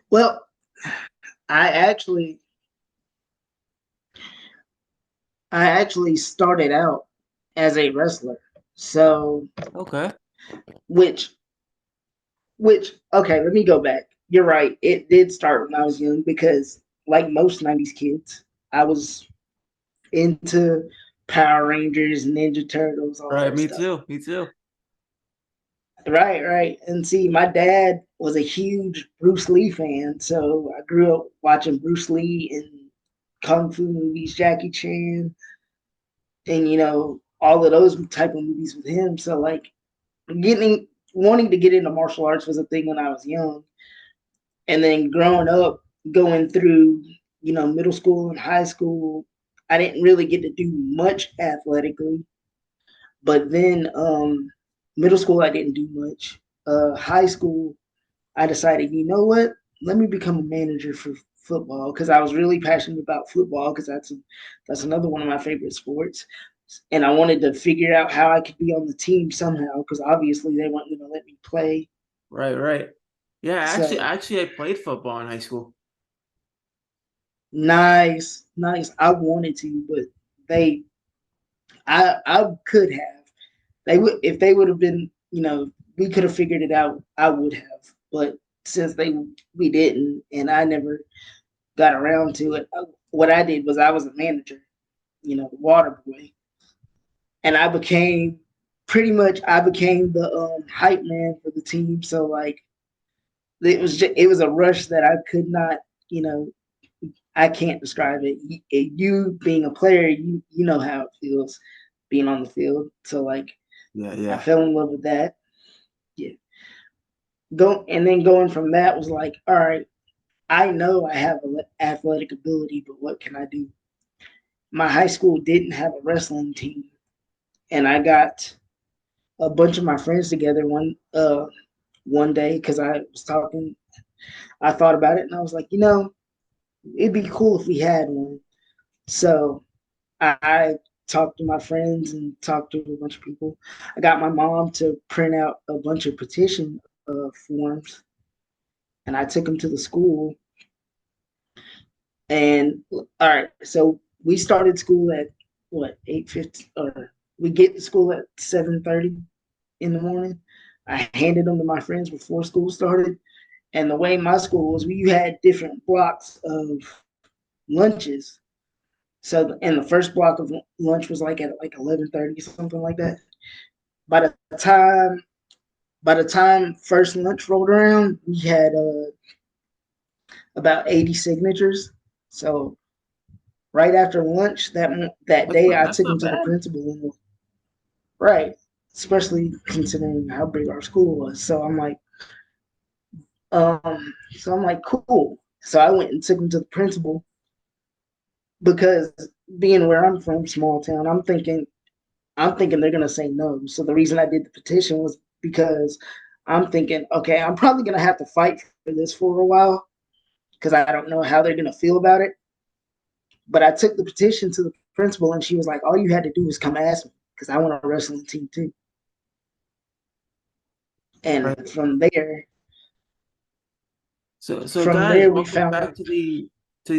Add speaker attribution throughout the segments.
Speaker 1: Well, I actually I actually started out as a wrestler. So
Speaker 2: Okay.
Speaker 1: which which okay, let me go back. You're right. It did start when I was young because like most 90s kids, I was into Power Rangers, Ninja Turtles, all
Speaker 2: Right.
Speaker 1: that
Speaker 2: Me
Speaker 1: stuff.
Speaker 2: too. Me too.
Speaker 1: Right, right. And see, my dad was a huge Bruce Lee fan, so I grew up watching Bruce Lee and kung fu movies, Jackie Chan, and all of those type of movies with him. So like getting wanting to get into martial arts was a thing when I was young, and then growing up, going through middle school and high school, I didn't really get to do much athletically. But then middle school, I didn't do much. High school, I decided, you know what? Let me become a manager for football because I was really passionate about football because that's another one of my favorite sports. And I wanted to figure out how I could be on the team somehow because obviously they weren't going to let me play.
Speaker 2: Right. Right. Yeah.
Speaker 1: So
Speaker 2: Actually, I played football in high school.
Speaker 1: nice, nice. I wanted to, but they, I could have. They would if they would have been, we could have figured it out. I would have, but since we didn't, and I never got around to it. What I did was I was a manager, the water boy, and I became the hype man for the team. So like it was a rush that I could not, you know, I can't describe it. You being a player, you know how it feels being on the field. So like
Speaker 2: Yeah.
Speaker 1: I
Speaker 2: Yeah.
Speaker 1: fell in love with that. Yeah. Going from that was like, all right, I know I have athletic ability, but what can I do? My high school didn't have a wrestling team, and I got a bunch of my friends together one day because I was talking. I thought about it, and I was like, it'd be cool if we had one. So I talked to my friends and talked to a bunch of people. I got my mom to print out a bunch of petition forms, and I took them to the school. And all right, so we started school at what 8:50, or we get to school at 7:30 in the morning. I handed them to my friends before school started. And the way my school was, we had different blocks of lunches. So, and the first block of lunch was like at like 11:30, something like that. By the time by the time first lunch rolled around, we had about 80 signatures. So right after lunch that day, I
Speaker 2: That's
Speaker 1: took him
Speaker 2: not
Speaker 1: to the
Speaker 2: bad.
Speaker 1: principal. And right, especially considering how big our school was. So I'm like, cool. So I went and took him to the principal because being where I'm from, small town, I'm thinking they're gonna say no. So the reason I did the petition was because I'm thinking, okay, I'm probably gonna have to fight for this for a while because I don't know how they're gonna feel about it. But I took the petition to the principal, and she was like, all you had to do was come ask me because I want a wrestling team too. And
Speaker 2: Right. So
Speaker 1: from
Speaker 2: guys,
Speaker 1: there we
Speaker 2: welcome
Speaker 1: found
Speaker 2: back
Speaker 1: out.
Speaker 2: to the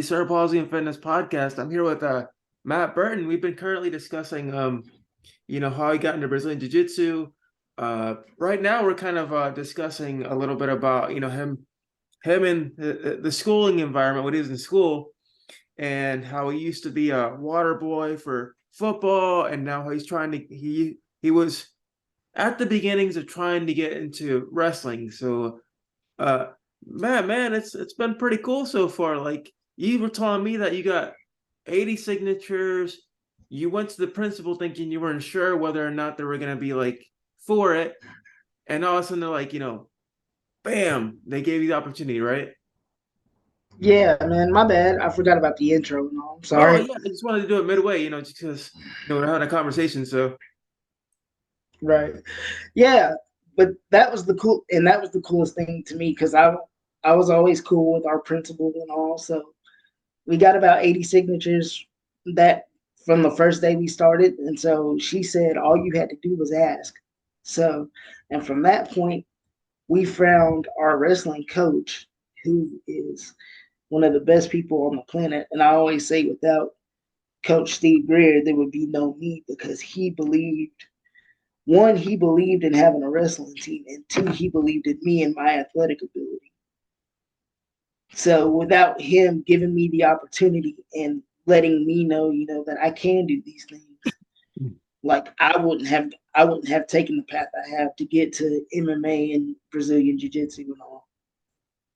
Speaker 2: Cerebral Palsy and Fitness podcast. I'm here with Matt Burton. We've been currently discussing how he got into Brazilian Jiu-Jitsu. Right now we're kind of discussing a little bit about him and the schooling environment when he was in school, and how he used to be a water boy for football, and now he's trying to he was at the beginnings of trying to get into wrestling. So uh man, it's been pretty cool so far. Like, you were telling me that you got 80 signatures. You went to the principal thinking you weren't sure whether or not they were going to be like for it, and all of a sudden they're like, bam, they gave you the opportunity, right?
Speaker 1: Yeah, man, my bad. I forgot about the intro and all. I'm
Speaker 2: Oh
Speaker 1: sorry.
Speaker 2: yeah, I just wanted to do it midway, just because we're having a conversation. So
Speaker 1: Right. Yeah, but that was the coolest thing to me because I was always cool with our principal and all. So we got about 80 signatures that from the first day we started, and so she said all you had to do was ask. So, and from that point, we found our wrestling coach. who is one of the best people on the planet. And I always say, without Coach Steve Greer, there would be no me because he believed, one, he believed in having a wrestling team, and two, he believed in me and my athletic ability. So without him giving me the opportunity and letting me know, that I can do these things, like I wouldn't have taken the path I have to get to MMA and Brazilian Jiu Jitsu and all.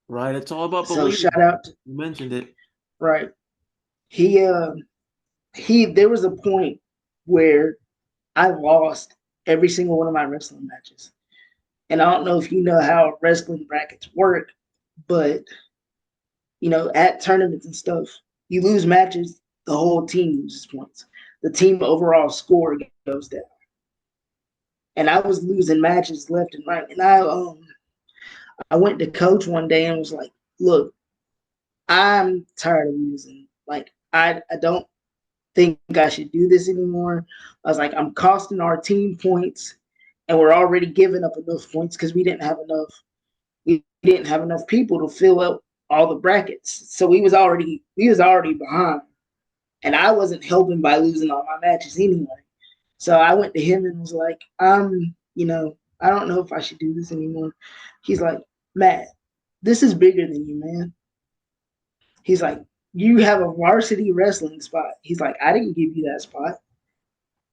Speaker 2: Right. It's all about
Speaker 1: So
Speaker 2: believing.
Speaker 1: shout out to,
Speaker 2: You mentioned it.
Speaker 1: right. He there was a point where I lost every single one of my wrestling matches. And I don't know if you know how wrestling brackets work, but at tournaments and stuff, you lose matches, the whole team loses points. The team overall score goes down. And I was losing matches left and right. And I went to coach one day and was like, look, I'm tired of losing. Like I don't think I should do this anymore. I was like, I'm costing our team points and we're already giving up enough points because we didn't have enough people to fill up all the brackets. So we was already behind. And I wasn't helping by losing all my matches anyway. So I went to him and was like, I don't know if I should do this anymore. He's like, Matt, this is bigger than you, man. He's like, you have a varsity wrestling spot. He's like, I didn't give you that spot.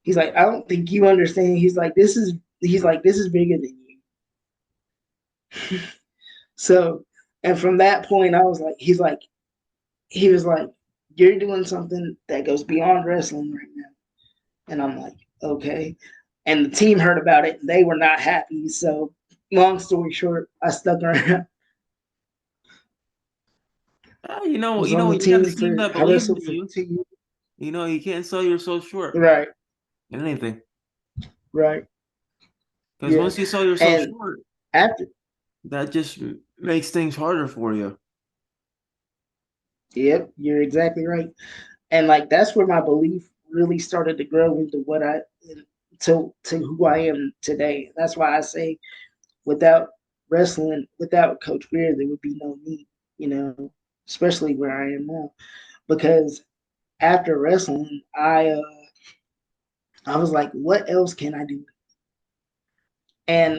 Speaker 1: He's like, I don't think you understand. He's like, this is bigger than you. So, and from that point, he was like, you're doing something that goes beyond wrestling right now. And I'm like, okay. And the team heard about it and they were not happy. So, long story short, I stuck around.
Speaker 2: You
Speaker 1: I
Speaker 2: know,
Speaker 1: was
Speaker 2: you
Speaker 1: on
Speaker 2: know,
Speaker 1: the
Speaker 2: you got a
Speaker 1: team
Speaker 2: team
Speaker 1: for,
Speaker 2: that
Speaker 1: I
Speaker 2: believes in
Speaker 1: wrestled for
Speaker 2: you.
Speaker 1: 2 years.
Speaker 2: You can't sell your soul short
Speaker 1: Right,
Speaker 2: in anything.
Speaker 1: right.
Speaker 2: Because
Speaker 1: Yeah.
Speaker 2: once you sell yourself
Speaker 1: And
Speaker 2: short,
Speaker 1: after,
Speaker 2: that just makes things harder for you.
Speaker 1: yep, you're exactly right. And like, that's where my belief really started to grow into to who I am today. That's why I say, without wrestling, without Coach Greer, there would be no me, especially where I am now. Because after wrestling, I was like, what else can I do? And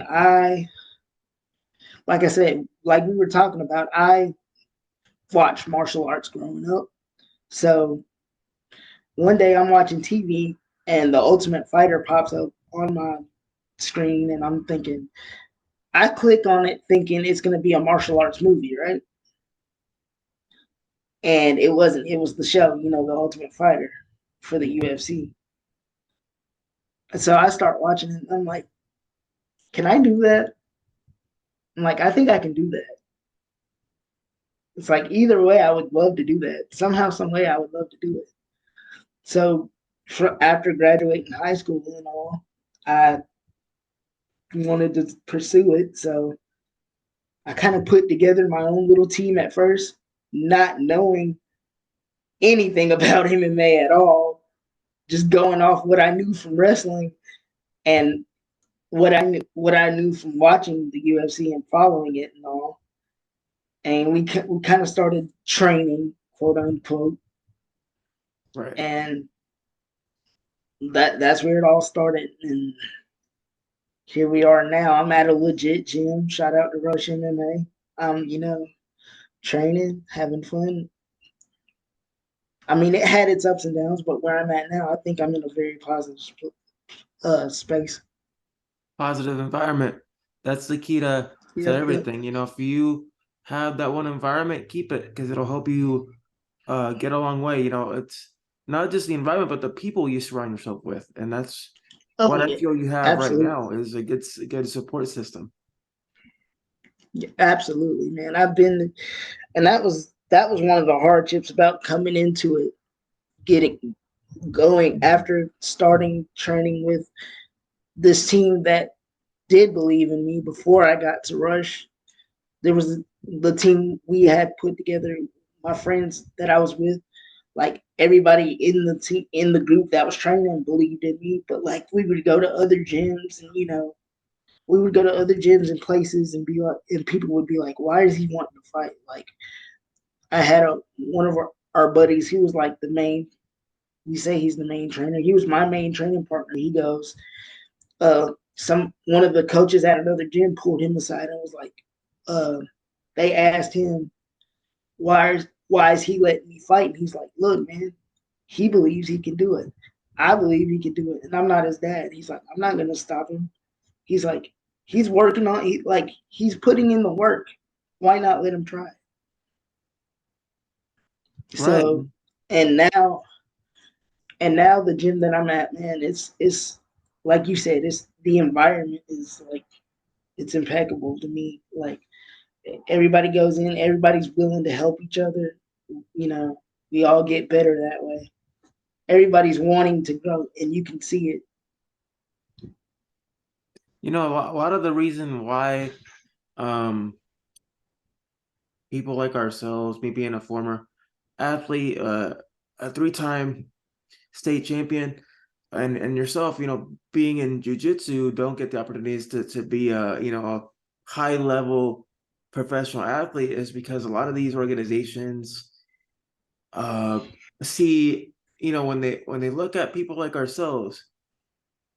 Speaker 1: like I said, like we were talking about, I watched martial arts growing up. So one day I'm watching TV and the Ultimate Fighter pops up on my screen, and I'm thinking, I click on it thinking it's going to be a martial arts movie, right? And it wasn't. It was the show, the Ultimate Fighter for the UFC. And so I start watching it, and I'm like, can I do that? I'm like, I think I can do that. It's like, either way, I would love to do that. Somehow, some way, I would love to do it. So after graduating high school and all, I wanted to pursue it. So I kind of put together my own little team at first, not knowing anything about MMA at all, just going off what I knew from wrestling and what I knew from watching the UFC and following it and all. And we kind of started training, quote unquote,
Speaker 2: Right.
Speaker 1: and that's where it all started. And here we are now. I'm at a legit gym. Shout out to Rush MMA. Training, having fun. I mean, it had its ups and downs, but where I'm at now, I think I'm in a very positive space.
Speaker 2: Positive environment. That's the key to
Speaker 1: Yep, yep.
Speaker 2: everything. If you have that one environment, keep it because it'll help you get a long way. It's not just the environment, but the people you surround yourself with. And that's what
Speaker 1: Oh
Speaker 2: I
Speaker 1: yeah,
Speaker 2: feel you have right
Speaker 1: absolutely,
Speaker 2: now is a good support system.
Speaker 1: yeah, absolutely, man. And that was one of the hardships about coming into it, getting going after starting training with this team that did believe in me before I got to Rush. There was the team we had put together, my friends that I was with, like everybody in the team in the group that was training believed in me. But like we would go to other gyms and we would go to other gyms and places and be like, and people would be like, "Why is he wanting to fight?" Like I had one of our buddies. He was like the main. We say he's the main trainer. He was my main training partner. He goes, some one of the coaches at another gym pulled him aside and was like, uh, they asked him why is he letting me fight? And he's like, look, man, he believes he can do it. I believe he can do it, and I'm not his dad. He's like, I'm not gonna stop him. He's like, he's working on he's putting in the work. Why not let him try?
Speaker 2: Right.
Speaker 1: So, and now the gym that I'm at, man, it's like you said, it's the environment is like it's impeccable to me. Like everybody goes in, everybody's willing to help each other. You know, we all get better that way. Everybody's wanting to grow, and you can see it.
Speaker 2: You know, a lot of the reason why um people like ourselves, me being a former athlete, a three-time state champion, and yourself, being in jujitsu, don't get the opportunities to be a high level professional athlete is because a lot of these organizations uh see, when they look at people like ourselves,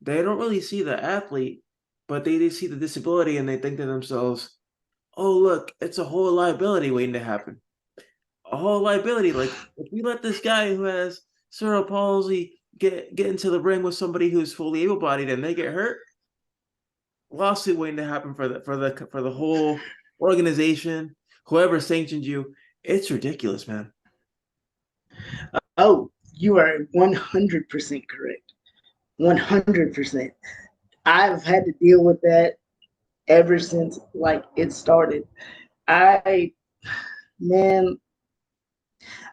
Speaker 2: they don't really see the athlete, but they see the disability and they think to themselves, oh look, it's a whole liability waiting to happen. A whole liability. Like if we let this guy who has cerebral palsy get into the ring with somebody who's fully able-bodied and they get hurt, lawsuit waiting to happen for the whole organization, whoever sanctioned you. It's ridiculous, man.
Speaker 1: Oh, you are 100% correct. 100%. I've had to deal with that ever since like it started. I man,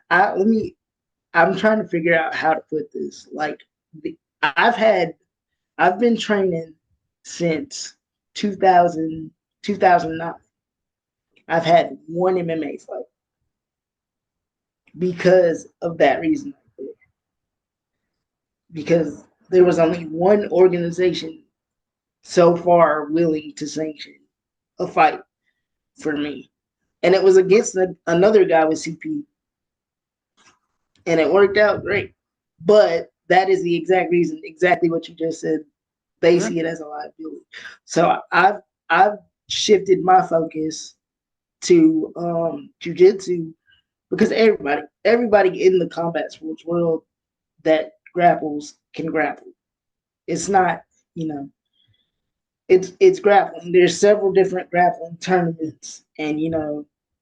Speaker 1: I let me. I'm trying to figure out how to put this. Like, I've had, I've been training since 2000, 2009. I've had one MMA fight because of that reason. Because there was only one organization so far willing to sanction a fight for me, and it was against another guy with CP, and it worked out great. But that is the exact reason, exactly what you just said. They
Speaker 2: Yeah.
Speaker 1: see it as a liability. So I've shifted my focus to jujitsu because everybody in the combat sports world that grapples can grapple. It's not, you know, it's grappling. There's several different grappling tournaments and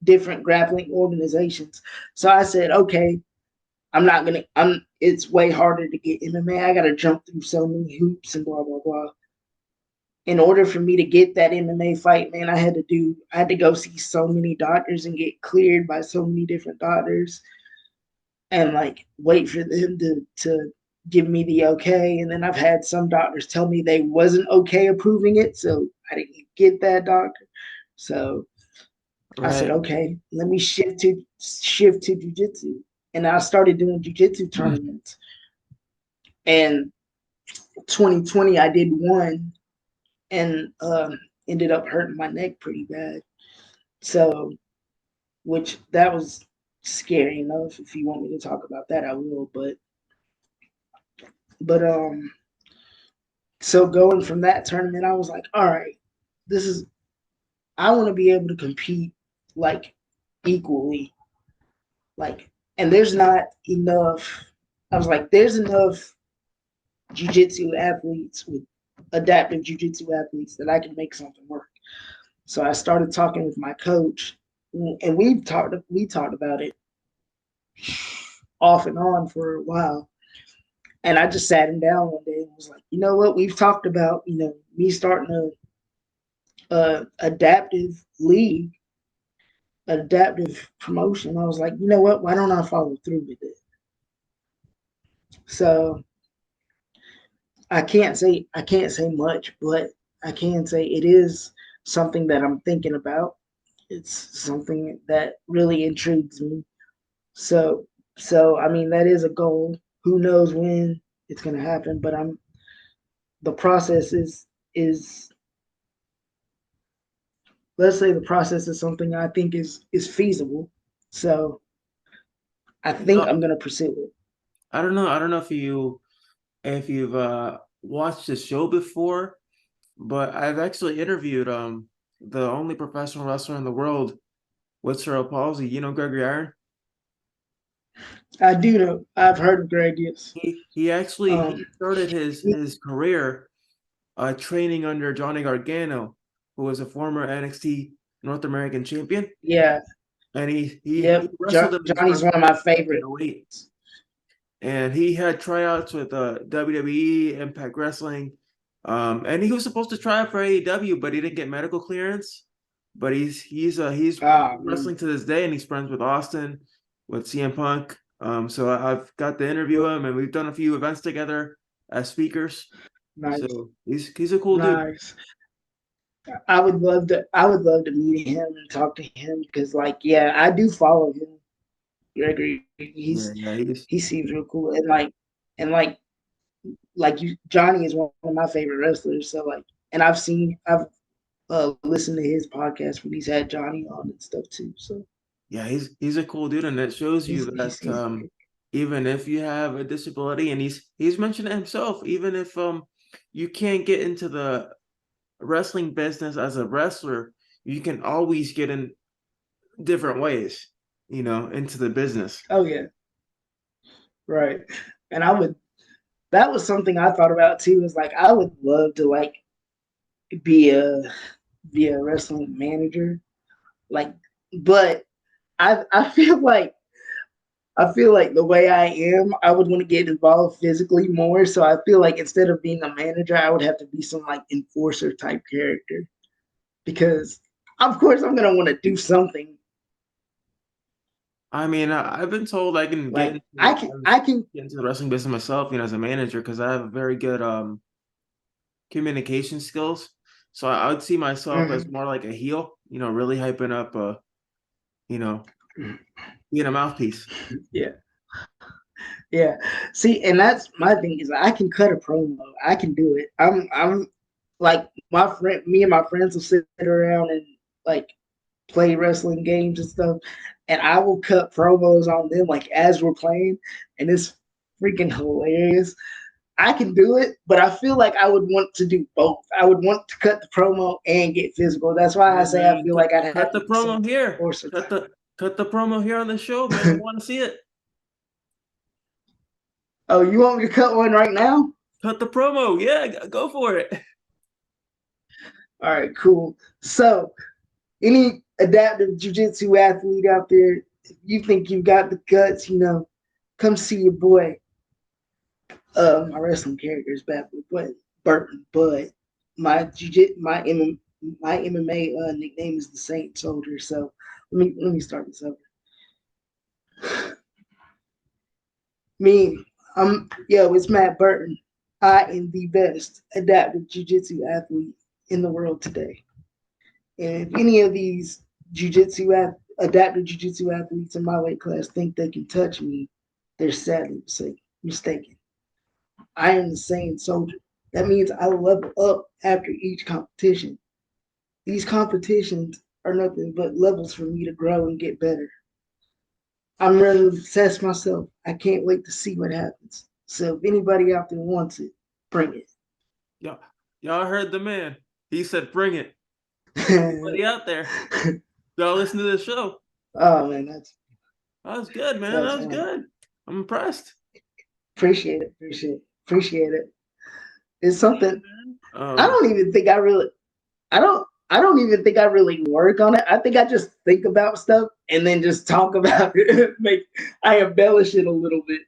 Speaker 1: different grappling organizations. So I said, okay, I'm not gonna. I'm. It's way harder to get MMA. I got to jump through so many hoops and blah blah blah. In order for me to get that MMA fight, man, I had to go see so many doctors and get cleared by so many different doctors and like wait for them to give me the okay. And then I've had some doctors tell me they wasn't okay approving it, so I didn't get that doctor. So I said,
Speaker 2: Right.
Speaker 1: okay, let me shift to jujitsu, and I started doing jujitsu tournaments. And 2020, I did one and ended up hurting my neck pretty bad. So, which that was scary enough. If you want me to talk about that, I will. But so going from that tournament, I was like, all right, this is. I want to be able to compete like equally, like, and there's not enough. I was like, there's enough jujitsu athletes with adaptive jujitsu athletes that I can make something work. So I started talking with my coach, and we talked about it off and on for a while. And I just sat him down one day and was like, you know what? We've talked about me starting a adaptive league, adaptive promotion. I was like, you know what? Why don't I follow through with it? So I can't say much, but I can say it is something that I'm thinking about. It's something that really intrigues me. So so I mean that is a goal. Who knows when it's gonna happen, but I'm the process is let's say the process is something I think is feasible. So I
Speaker 2: You
Speaker 1: think
Speaker 2: know,
Speaker 1: I'm gonna pursue it.
Speaker 2: I don't know. I don't know if you've watched the show before, but I've actually interviewed the only professional wrestler in the world with cerebral palsy. You know Gregory Iron?
Speaker 1: I do know. I've heard of Greg. Yes.
Speaker 2: He actually he started
Speaker 1: He,
Speaker 2: his career training under Johnny Gargano, who was a former NXT North American champion,
Speaker 1: yeah.
Speaker 2: and he
Speaker 1: Yep.
Speaker 2: wrestled him in his
Speaker 1: Johnny's
Speaker 2: first
Speaker 1: one of my favorite.
Speaker 2: in '08. And he had tryouts with WWE, Impact Wrestling, and he was supposed to try out for AEW, but he didn't get medical clearance. But he's
Speaker 1: Ah man.
Speaker 2: wrestling to this day, and he's friends with Austin, with CM Punk. So I've got to interview him, and we've done a few events together as speakers.
Speaker 1: Nice.
Speaker 2: So he's a cool dude.
Speaker 1: Nice. I would love to meet him and talk to him because like yeah, I do follow him. Gregory.
Speaker 2: Yeah,
Speaker 1: He's
Speaker 2: yeah, he's
Speaker 1: he seems real cool and like you Johnny is one of my favorite wrestlers. So like and I've listened to his podcast when he's had Johnny on and stuff too. So
Speaker 2: yeah, he's a cool dude, and it shows you that
Speaker 1: he's
Speaker 2: even if you have a disability, and he's mentioned it himself, even if you can't get into the wrestling business as a wrestler, you can always get in different ways, into the business.
Speaker 1: oh yeah, right. And I would that was something I thought about too, is like I would love to like be a be a wrestling manager. Like but I feel like the way I am, I would want to get involved physically more. So I feel like instead of being a manager, I would have to be some like enforcer type character because, of course, I'm gonna want to do something.
Speaker 2: I mean, I've been told I can
Speaker 1: Like I can.
Speaker 2: get into the wrestling business myself, as a manager, because I have very good communication skills. So I would see myself as
Speaker 1: Mhm.
Speaker 2: more like a heel, really hyping up, you know, being a mouthpiece.
Speaker 1: Yeah, yeah. See, and that's my thing is I can cut a promo. I can do it. I'm like me and my friends will sit around and like play wrestling games and stuff, and I will cut promos on them like as we're playing, and it's freaking hilarious. I can do it, but I feel like I would want to do both. I would want to cut the promo and get physical. That's why I
Speaker 2: Hey
Speaker 1: say I
Speaker 2: man,
Speaker 1: feel like I'd have
Speaker 2: cut
Speaker 1: to
Speaker 2: the
Speaker 1: be some
Speaker 2: promo here.
Speaker 1: enforcer
Speaker 2: Cut the promo here on the show, man. I
Speaker 1: type.
Speaker 2: want to see it.
Speaker 1: Oh, you want me to cut one right now?
Speaker 2: Cut the promo. Yeah, go for it.
Speaker 1: All right, cool. So, any adaptive jiu-jitsu athlete out there, if you think you got the guts, come see your boy. My wrestling character is bad, but Burton. But my MMA nickname is the Saint Soldier. So let me start this over. Me, it's Matt Burton. I am the best adaptive jiu-jitsu athlete in the world today. And if any of these adaptive jiu-jitsu athletes in my weight class think they can touch me, they're sadly mistaken. I am the same soldier. That means I level up after each competition. These competitions are nothing but levels for me to grow and get better. I'm ready to test myself. I can't wait to see what happens. So if anybody out there wants it, bring
Speaker 2: Y'all, y'all heard the man. He said, "Bring it."
Speaker 1: it.
Speaker 2: Anybody out there? Y'all listen to this show.
Speaker 1: Oh man,
Speaker 2: That was good, man.
Speaker 1: that's
Speaker 2: That was good. I'm impressed.
Speaker 1: appreciate it. It's something I
Speaker 2: Um,
Speaker 1: don't even think I really I don't even think I really work on it. I think I just think about stuff and then just talk about it. I embellish it a little bit.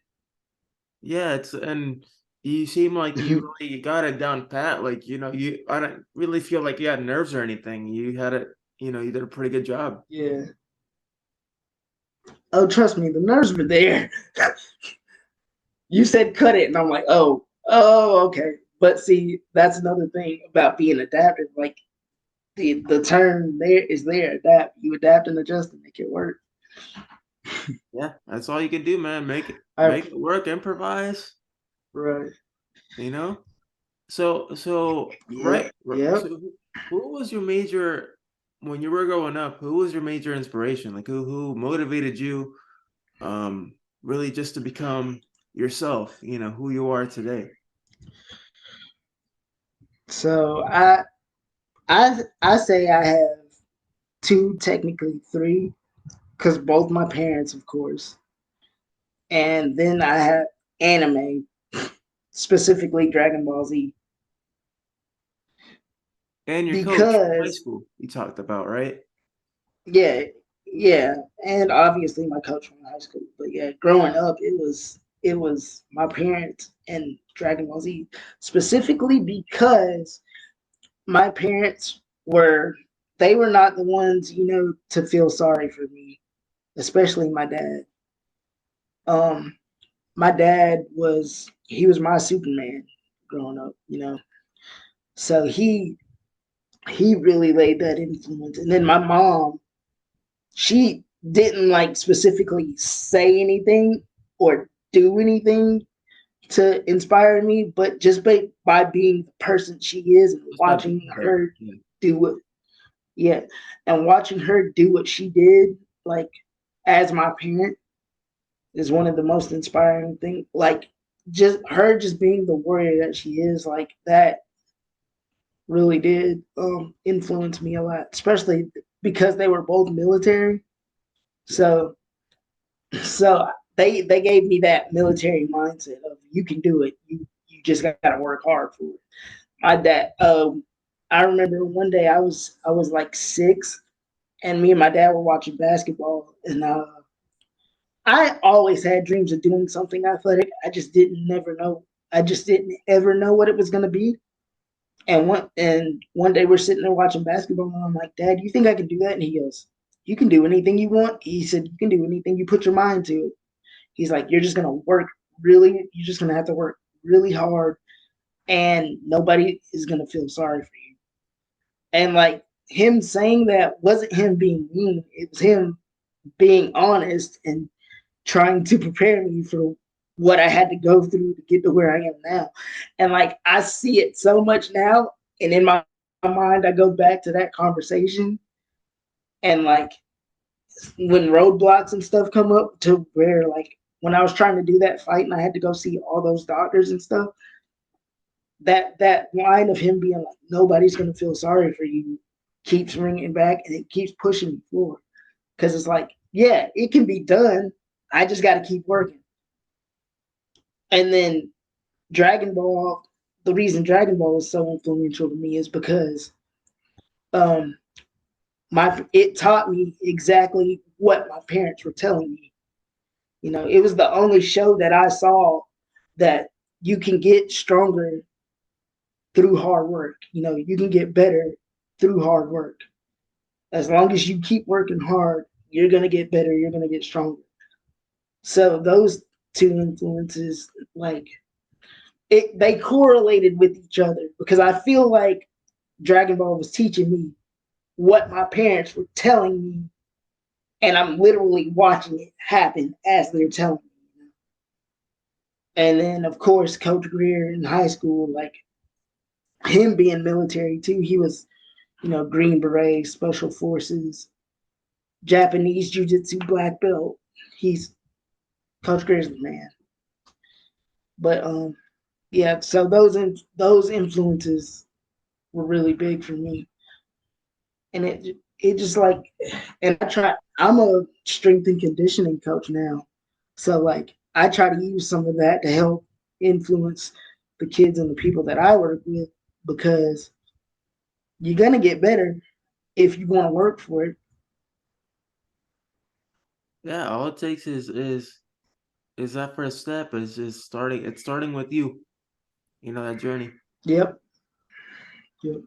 Speaker 2: yeah, and you seem like you got it down pat. Like, I don't really feel like you had nerves or anything. You had it, you did a pretty good job.
Speaker 1: Yeah. Oh, trust me, the nerves were there. You said cut it, and I'm like, okay. But see, that's another thing about being adaptive. Like the term there is there. Adapt. You adapt and adjust and make it work.
Speaker 2: Yeah, that's all you can do, man.
Speaker 1: I
Speaker 2: Make it work, improvise,
Speaker 1: right.
Speaker 2: you know? So
Speaker 1: Yep. Yep.
Speaker 2: who was your major when you were growing up, who was your major inspiration? Like who motivated you really just to become yourself, who you are today?
Speaker 1: So I say I have two, technically three, because both my parents, of course, and then I have anime, specifically Dragon Ball Z,
Speaker 2: And your coach from high
Speaker 1: because
Speaker 2: school you talked about, right?
Speaker 1: yeah, yeah, and obviously my coach from high school. But yeah, growing up, it was my parents and Dragon Ball Z, specifically because my parents were they were not the ones, to feel sorry for me, especially my dad. Um, my dad was my Superman growing up, so he really laid that influence. And then my mom, she didn't like specifically say anything or do anything to inspire me, but just by being the person she is and
Speaker 2: Just by
Speaker 1: watching
Speaker 2: being her.
Speaker 1: her
Speaker 2: Yeah.
Speaker 1: do what, yeah, and watching her do what she did, like as my parent, is one of the most inspiring things. Like just her just being the warrior that she is, like that really did influence me a lot, especially because they were both military. So so they gave me that military mindset of you can do it. You just gotta work hard for it. My dad, I remember one day I was like 6, and me and my dad were watching basketball, and I always had dreams of doing something athletic. I just didn't ever know what it was gonna be. And one day we're sitting there watching basketball, and I'm like, Dad, you think I can do that? And he goes, you can do anything you want. He said, you can do anything you put your mind to. He's like, you're just gonna have to work really hard, and nobody is gonna feel sorry for you. And like him saying that wasn't him being mean, it was him being honest and trying to prepare me for what I had to go through to get to where I am now. And like I see it so much now, and in my mind I go back to that conversation, and like when roadblocks and stuff come up to where like when I was trying to do that fight and I had to go see all those doctors and stuff, that line of him being like, nobody's gonna feel sorry for you keeps ringing back, and it keeps pushing me forward. Cause it's like, yeah, it can be done. I just gotta keep working. And then Dragon Ball, the reason Dragon Ball is so influential to me is because um it taught me exactly what my parents were telling me. It was the only show that I saw that you can get stronger through hard work. You can get better through hard work. As long as you keep working hard, you're gonna get better, you're gonna get stronger. So those two influences, like they correlated with each other, because I feel like Dragon Ball was teaching me what my parents were telling me, and I'm literally watching it happen as they're telling me. And then, of course, Coach Greer in high school, like him being military too, he was, Green Beret, Special Forces, Japanese Jiu Jitsu black belt. He's Coach Greer's the man. But yeah, so those influences were really big for me, and it just like, and I'm a strength and conditioning coach now, so like I try to use some of that to help influence the kids and the people that I work with, because you're gonna get better if you want to work for it.
Speaker 2: Yeah, all it takes is that first step is starting with you, that journey.
Speaker 1: Yep, yep.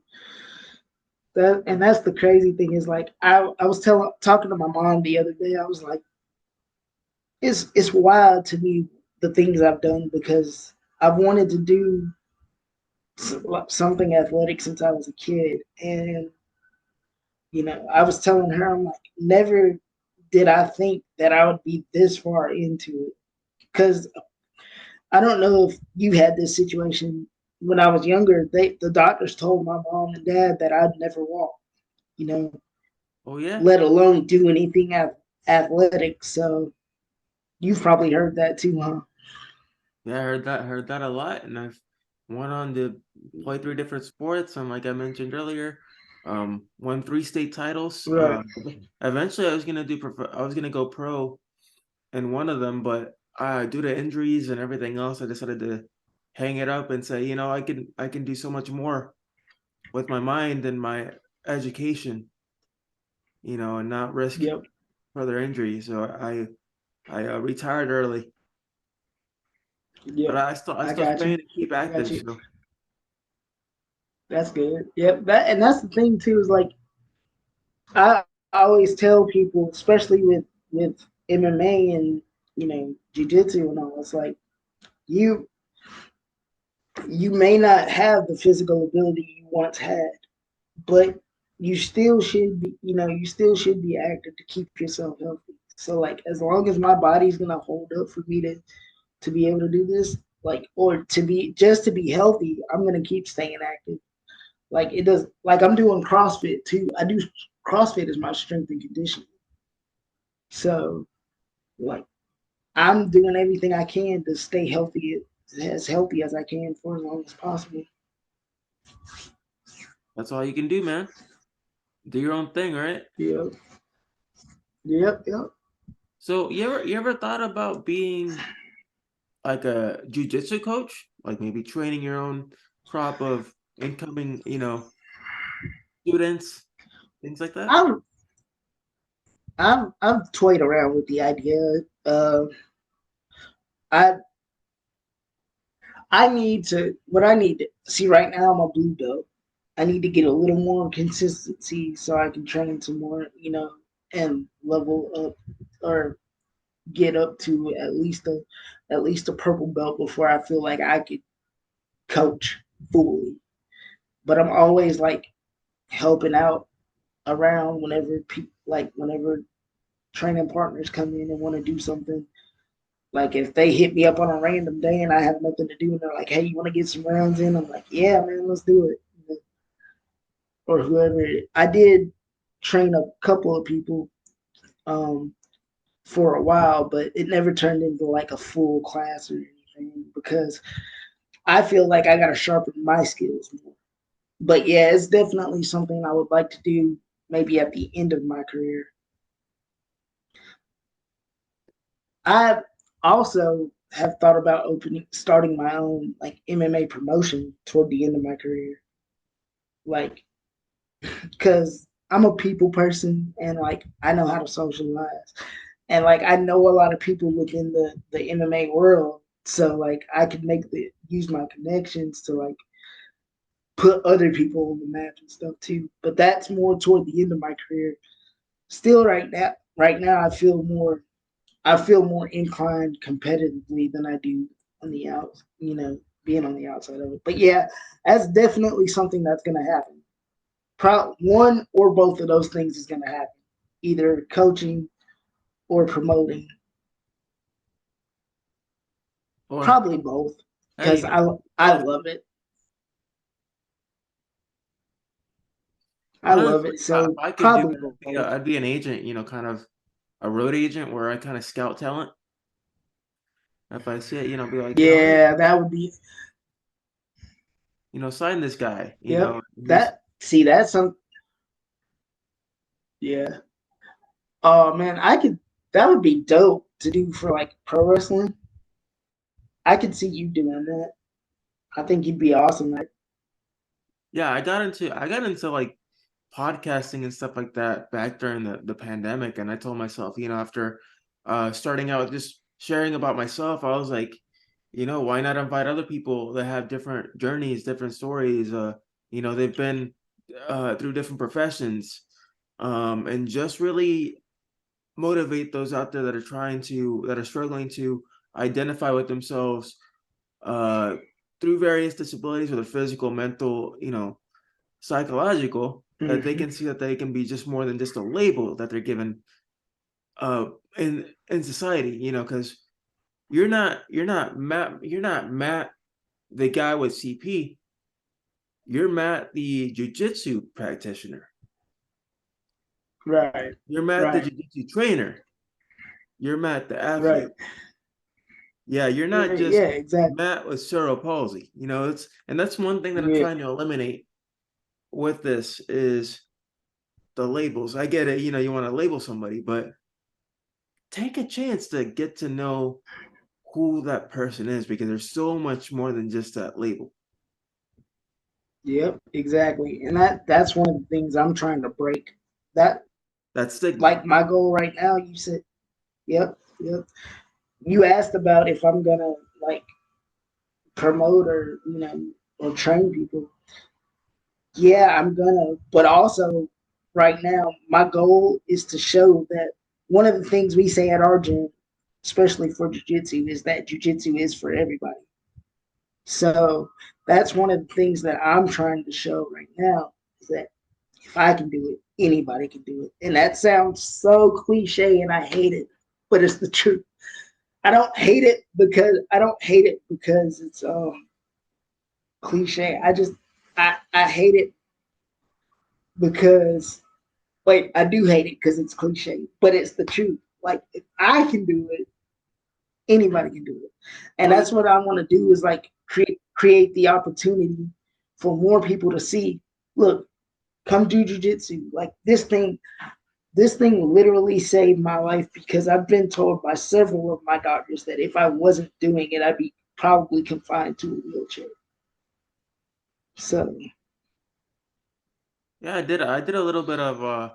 Speaker 1: That's the crazy thing is like I was talking to my mom the other day. I was like, it's wild to me the things I've done, because I've wanted to do something athletic since I was a kid. And I was telling her, I'm like, never did I think that I would be this far into it, because I don't know if you had this situation when I was younger. The doctors told my mom and dad that I'd never walk, you know
Speaker 2: Oh yeah.
Speaker 1: let alone do anything athletic. So you've probably heard that too, huh?
Speaker 2: Yeah, I heard that a lot, and I've went on to play three different sports. And like I mentioned earlier, won three state titles.
Speaker 1: Right.
Speaker 2: Eventually, I was gonna go pro in one of them, but due to injuries and everything else, I decided to hang it up and say, I can do so much more with my mind and my education, and not risk
Speaker 1: Yep.
Speaker 2: further injury. So I retired early, but
Speaker 1: Yep.
Speaker 2: I
Speaker 1: I
Speaker 2: still
Speaker 1: got
Speaker 2: train
Speaker 1: you.
Speaker 2: and keep
Speaker 1: I got
Speaker 2: active.
Speaker 1: you.
Speaker 2: So
Speaker 1: That's good. Yep. That's the thing too, is like I always tell people, especially with MMA and jujitsu and all, it's like you you may not have the physical ability you once had, but you still should be active to keep yourself healthy. So like as long as my body's gonna hold up for me to be able to do this, like or to be healthy, I'm gonna keep staying active. Like it does like I'm doing CrossFit too. I do CrossFit as my strength and conditioning. So like I'm doing everything I can to stay healthy as I can for as long as possible.
Speaker 2: that's all you can do, man. Do your own thing, right?
Speaker 1: Yep. Yep. Yep.
Speaker 2: So you ever thought about being like a jujitsu coach, like maybe training your own crop of incoming, students, things like that?
Speaker 1: I'm I've toyed around with the idea. I I need to what I need to see right now. I'm a blue belt. I need to get a little more consistency so I can train some more, and level up or get up to at least a purple belt before I feel like I could coach fully. But I'm always like helping out around whenever whenever training partners come in and want to do something. Like if they hit me up on a random day and I have nothing to do and they're like, "Hey, you want to get some rounds in?" I'm like, "Yeah, man, let's do it." Or whoever. I did train a couple of people um, for a while, but it never turned into like a full class or anything because I feel like I got to sharpen my skills more. But yeah, it's definitely something I would like to do maybe at the end of my career. I also have thought about starting my own like MMA promotion toward the end of my career. Like, because I'm a people person and like I know how to socialize. And like I know a lot of people within the MMA world. So like I could use my connections to like put other people on the map and stuff too. But that's more toward the end of my career. Still right now I feel more inclined competitively than I do on the out, being on the outside of it. But yeah, that's definitely something that's gonna happen. One or both of those things is gonna happen. Either coaching or promoting.
Speaker 2: Or
Speaker 1: Probably both.
Speaker 2: hey,
Speaker 1: Because I
Speaker 2: both.
Speaker 1: love it. I love
Speaker 2: Honestly,
Speaker 1: it.
Speaker 2: if
Speaker 1: So
Speaker 2: I could do
Speaker 1: probably
Speaker 2: it,
Speaker 1: both.
Speaker 2: I'd be an agent, kind of a road agent where I kind of scout talent. If I see it, be like, hey,
Speaker 1: Yeah, that would be.
Speaker 2: sign this guy.
Speaker 1: Yep.
Speaker 2: He's
Speaker 1: That's some. Yeah. Oh man, I could. That would be dope to do for like pro wrestling. I could see you doing that. I think you'd be awesome at.
Speaker 2: yeah. I got into like podcasting and stuff like that back during the pandemic, and I told myself, after starting out just sharing about myself, I was like, why not invite other people that have different journeys, different stories? They've been through different professions, and just really motivate those out there that are struggling to identify with themselves uh, through various disabilities, whether physical, mental, psychological, that they
Speaker 1: Mm-hmm.
Speaker 2: can see that they can be just more than just a label that they're given uh, in society, because you're not Matt, the guy with CP. You're Matt, the jujitsu practitioner.
Speaker 1: Right.
Speaker 2: You're Matt the
Speaker 1: Right.
Speaker 2: jiu-jitsu trainer. You're Matt the
Speaker 1: Right.
Speaker 2: athlete. Yeah, you're not
Speaker 1: Right.
Speaker 2: just
Speaker 1: Yeah. Exactly.
Speaker 2: Matt with cerebral palsy. And that's one thing that I'm
Speaker 1: Yeah.
Speaker 2: trying to eliminate with this is the labels. I get it, you want to label somebody, but take a chance to get to know who that person is because there's so much more than just that label.
Speaker 1: Yep. Exactly. And that's one of the things I'm trying to break. That
Speaker 2: That stigma.
Speaker 1: like my goal right now. You said, yep. Yep. You asked about if I'm gonna like promote or or train people. Yeah, I'm gonna, but also right now, my goal is to show that one of the things we say at our gym, especially for jiu-jitsu, is that jiu-jitsu is for everybody. So that's one of the things that I'm trying to show right now is that if I can do it, anybody can do it. And that sounds so cliche and I hate it, but it's the truth. I don't hate it because it's cliche. I hate it because wait, I do hate it because it's cliche, but it's the truth. Like if I can do it, anybody can do it, and
Speaker 2: Well,
Speaker 1: that's what I want to do is like create the opportunity for more people to see. Look, come do jujitsu. Like this thing literally saved my life because I've been told by several of my doctors that if I wasn't doing it, I'd be probably confined to a wheelchair. So
Speaker 2: yeah, I did a little bit of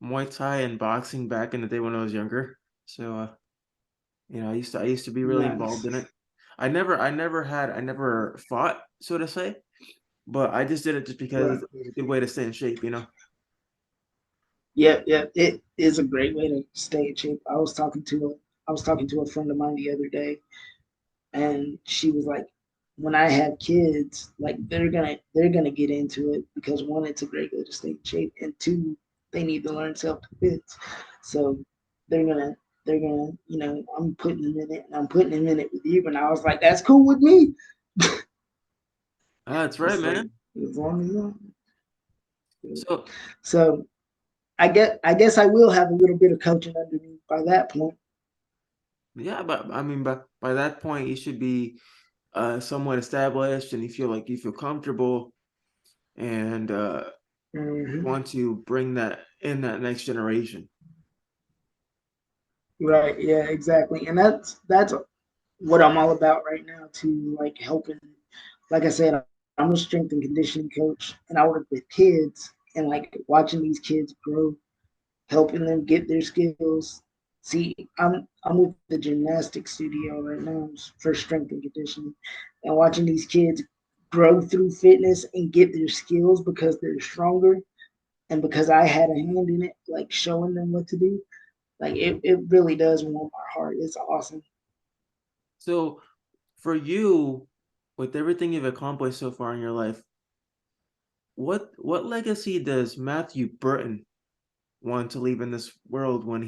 Speaker 2: Muay Thai and boxing back in the day when I was younger. So I used to be really involved
Speaker 1: nice.
Speaker 2: in it. I never fought, so to say, but I just did it just because
Speaker 1: Right.
Speaker 2: it was a good way to stay in shape.
Speaker 1: Yeah, yeah, it is a great way to stay in shape. I was talking to a friend of mine the other day, and she was like, "When I have kids, like they're gonna get into it because one, it's a great way to stay in shape, and two, they need to learn self defense. So they're gonna I'm putting them in it, and I'm putting them in it with you." And I was like, "That's cool with me."
Speaker 2: Ah, that's right,
Speaker 1: It's like
Speaker 2: man.
Speaker 1: as long as
Speaker 2: So
Speaker 1: so I guess I will have a little bit of coaching under me by that point.
Speaker 2: yeah, but I mean, by that point, you should be somewhat established, and you feel comfortable, and
Speaker 1: Hmm.
Speaker 2: want to bring that next generation.
Speaker 1: Right. Yeah. Exactly. And that's what I'm all about right now. To like helping. Like I said, I'm a strength and conditioning coach, and I work with kids and like watching these kids grow, helping them get their skills. See, I'm with the gymnastics studio right now for strength and conditioning, and watching these kids grow through fitness and get their skills because they're stronger and because I had a hand in it, like showing them what to do. Like it really does warm my heart. It's awesome.
Speaker 2: So for you, with everything you've accomplished so far in your life, what legacy does Matthew Burton want to leave in this world when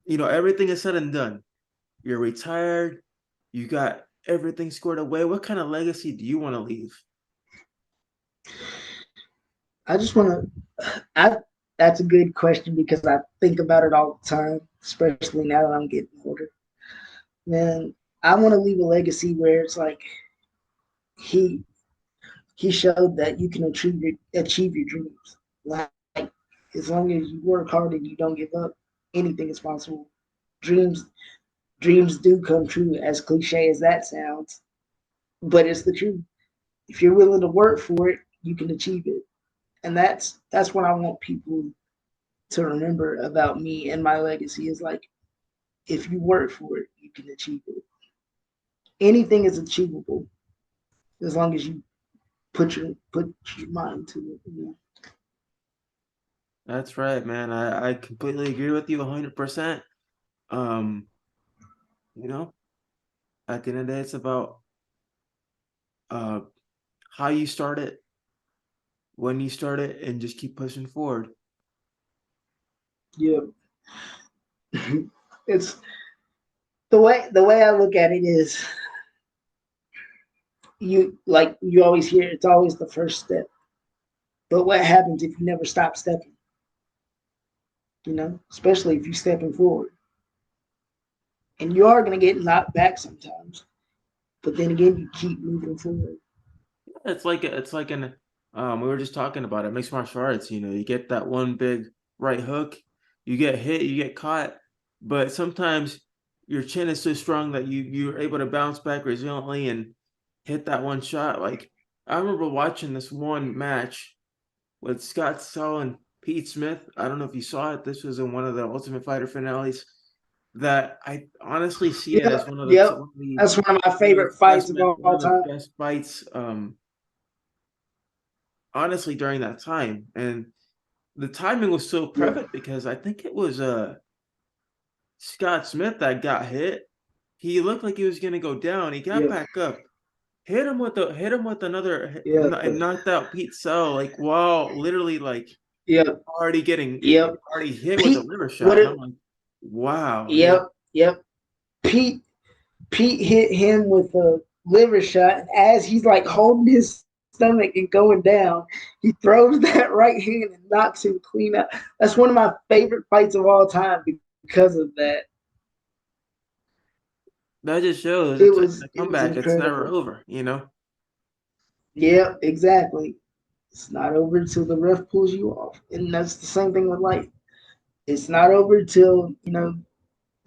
Speaker 2: everything is said and done? You're retired, you got everything squared away. What kind of legacy do you want to leave?
Speaker 1: I just want to. I That's a good question because I think about it all the time, especially now that I'm getting older. Man, I want to leave a legacy where it's like he he showed that you can achieve your dreams. Like as long as you work hard and you don't give up, anything is possible. Dreams dreams do come true, as cliche as that sounds, but it's the truth. If you're willing to work for it, you can achieve it. And that's what I want people to remember about me and my legacy is like if you work for it, you can achieve it. Anything is achievable as long as you put your mind to it.
Speaker 2: That's right, man. I completely agree with you 100%. Um, you know, at the end of the day, it's about uh how you start it, when you start it, and just keep pushing forward.
Speaker 1: Yeah, it's the way I look at it is you always hear it's always the first step. But what happens if you never stop stepping? especially if you're stepping forward. And you are going to get knocked back sometimes. But then again, you keep moving forward.
Speaker 2: It's like an we were just talking about it, mixed martial arts, you get that one big right hook, you get hit, you get caught, but sometimes your chin is so strong that you're able to bounce back resiliently and hit that one shot. Like I remember watching this one match with Scott Sell and Pete Smith. I don't know if you saw it. This was in one of the Ultimate Fighter finales that I honestly see it as
Speaker 1: Yep, yep. That's one of my favorite fights of
Speaker 2: one
Speaker 1: all
Speaker 2: of the
Speaker 1: time.
Speaker 2: best fights honestly during that time. And the timing was so
Speaker 1: Yep,
Speaker 2: perfect because I think it was Scott Smith that got hit. He looked like he was gonna go down. He got
Speaker 1: yep,
Speaker 2: back up, hit him with another
Speaker 1: yep,
Speaker 2: and knocked out Pete Sell like wow, literally like
Speaker 1: yep, yep.
Speaker 2: already hit with a
Speaker 1: Pete,
Speaker 2: liver
Speaker 1: what
Speaker 2: shot. And I'm
Speaker 1: it?
Speaker 2: like, wow,
Speaker 1: Yep, yep. Pete, Pete hit him with a liver shot, and as he's like holding his stomach and going down, he throws that right hand and knocks him clean up. That's one of my favorite fights of all time because of that.
Speaker 2: that just shows
Speaker 1: It
Speaker 2: it's a
Speaker 1: was it was
Speaker 2: comeback. It's never
Speaker 1: incredible.
Speaker 2: over.
Speaker 1: Yep, exactly. It's not over until the ref pulls you off, and that's the same thing with life. It's not over till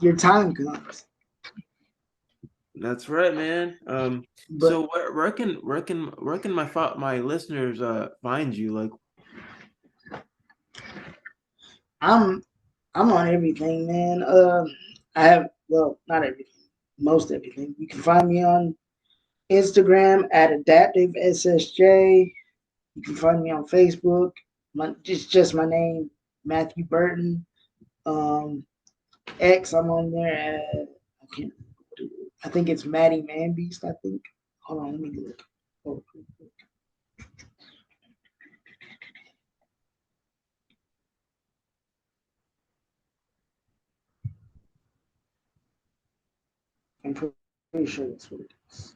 Speaker 1: your time comes.
Speaker 2: That's right, man.
Speaker 1: But
Speaker 2: So where can my listeners find you? Like,
Speaker 1: I'm I'm on everything, man. I have not everything, most everything. You can find me on Instagram at Adaptive SSJ. You can find me on Facebook. Just my name, Matthew Burton. Um, X, I'm on there at I think it's Maddie Manbeast. I think. Hold on, let me look. Oh, I'm pretty sure that's what it is.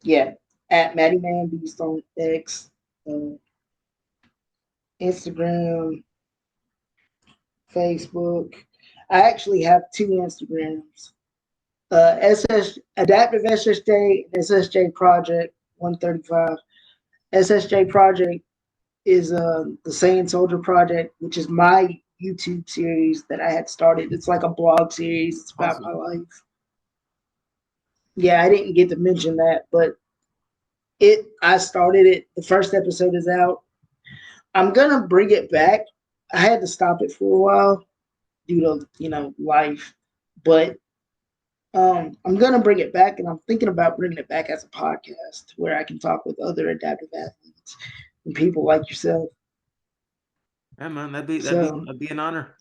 Speaker 1: Yeah, at Maddie Manbeast on X, uh, Instagram, Facebook. I actually have two Instagrams. SS Adaptive SSJ and SSJ Project 135. SSJ Project is the Saiyan Soldier Project, which is my YouTube series that I had started. It's like a blog series. It's about my
Speaker 2: awesome.
Speaker 1: life. Yeah, I didn't get to mention that, but I started it. The first episode is out. I'm gonna bring it back. I had to stop it for a while due to life, but I'm gonna bring it back, and I'm thinking about bringing it back as a podcast where I can talk with other adaptive athletes and people like yourself.
Speaker 2: Yeah, man, that'd be that'd be
Speaker 1: So
Speaker 2: that'd be an honor.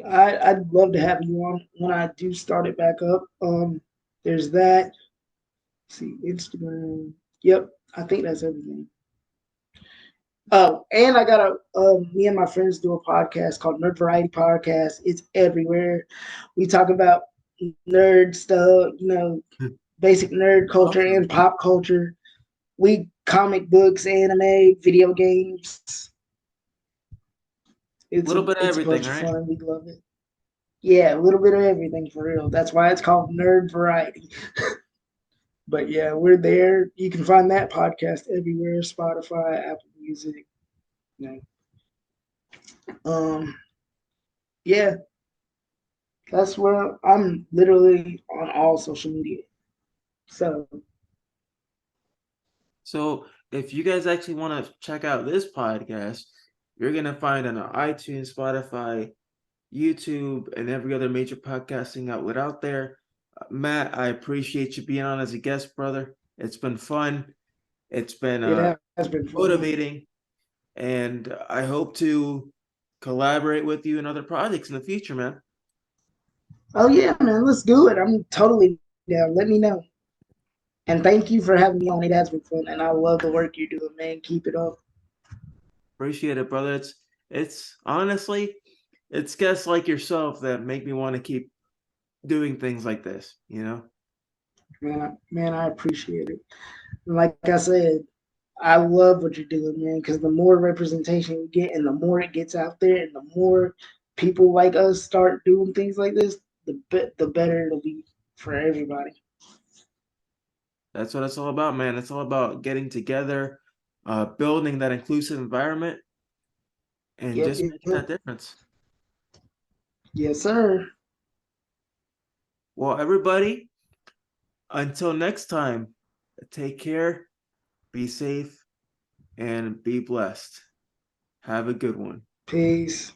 Speaker 1: I'd love to have you on when I do start it back up. There's that. Let's see, Instagram. Yep, I think that's everything. Oh, and I got me and my friends do a podcast called Nerd Variety Podcast. It's everywhere. We talk about nerd stuff, basic nerd culture
Speaker 2: Awesome.
Speaker 1: and pop culture. We comic books, anime, video games.
Speaker 2: A
Speaker 1: It's
Speaker 2: little
Speaker 1: a
Speaker 2: bit of
Speaker 1: it's a
Speaker 2: everything,
Speaker 1: bunch of
Speaker 2: right?
Speaker 1: fun. We love it. Yeah, a little bit of everything for real. That's why it's called Nerd Variety. But yeah, we're there. You can find that podcast everywhere: Spotify, Apple Music. You yeah, that's where I'm literally on all social media. So
Speaker 2: So if you guys actually want to check out this podcast, you're gonna find it on iTunes, Spotify, YouTube, and every other major podcasting outlet out there. Matt, I appreciate you being on as a guest, brother. It's been fun. It's been
Speaker 1: it has been fun.
Speaker 2: motivating, and I hope to collaborate with you in other projects in the future, man.
Speaker 1: Oh yeah, man, let's do it. I'm totally down. Let me know. And thank you for having me on. It has been fun, and I love the work you're doing, man. Keep it up.
Speaker 2: Appreciate it, brother. It's honestly, it's guests like yourself that make me want to keep doing things like this.
Speaker 1: Man, I appreciate it. And like I said, I love what you're doing, man, because the more representation we get and the more it gets out there and the more people like us start doing things like this, the better it'll be for everybody.
Speaker 2: That's what it's all about, man. It's all about getting together, building that inclusive environment, and
Speaker 1: Yep,
Speaker 2: just
Speaker 1: yep,
Speaker 2: making that
Speaker 1: yep.
Speaker 2: difference.
Speaker 1: Yes, sir.
Speaker 2: Well, everybody, until next time, take care, be safe, and be blessed. Have a good one.
Speaker 1: Peace.